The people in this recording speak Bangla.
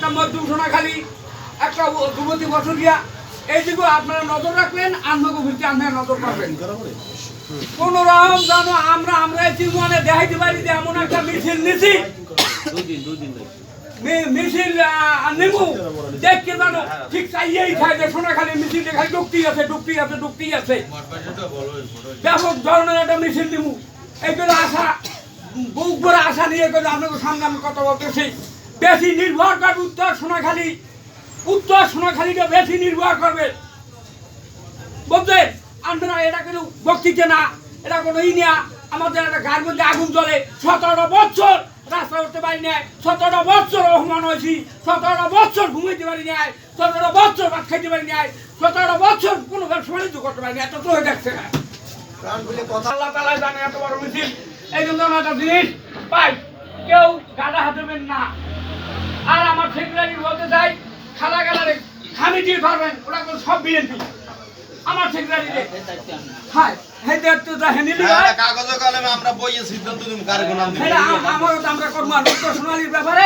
একটা মধ্যম সোনাখালী, একটা যুবতী বছরিয়া, এই দিকে আপনারা নজর রাখবেন, আন্নকে ভিত্তি আপনারা নজর রাখবেন। কোন রকম যেন আমরা জীবনে দেখাইতে পারি যে এমন একটা মিছিল নিছি, মিছিল নেবো দেখতে জানো ঠিক চাইয়েই খাই যে সোনাখালী মিছিল দেখাই ঢুকতেই আছে। ব্যাপক ধরনের একটা মিছিল নিবো, এইগুলো আশা বুক ভরে আশা নিয়ে করে আপনাকে সামনে আমি কথা বলতেছি। বেশি নির্ভর করবে উত্তর সোনাখালীকে বেশি নির্ভর করবে বলতে আপনারা এটা কিন্তু বক্তৃতা না, এটা কোনো না। আমাদের একটা গায়ের মধ্যে আগুন জ্বলে, 17টা বছর রাস্তা উঠতে পারি নাই, 17টা বছর অপমান হয়েছি, 17টা বছর ঘুমাইতে পারি নাই, 17টা বছর ভাত খাইতে পারি নাই, 17টা বছর কোনো ব্যবসা বাণিজ্য করতে পারি না। এত তো হয়ে যাচ্ছে না, আল্লাহ তাআলা জানে এত বড় মিছিল। এই জন্য একটা জিনিস পাই, কেউ গাদা হাঁটবেন না। আর আমার সেক্রেটারি বলতে চাই, খালা গালারে খামি দিয়ে পারবেন, ওরা সব বিএনপি। আমার সেক্রেটারি হ্যাঁ কাগজ কলমে আমরা বইয়ে সিদ্ধান্ত নিব কার কোন আমরা করবো সোনালীর ব্যাপারে।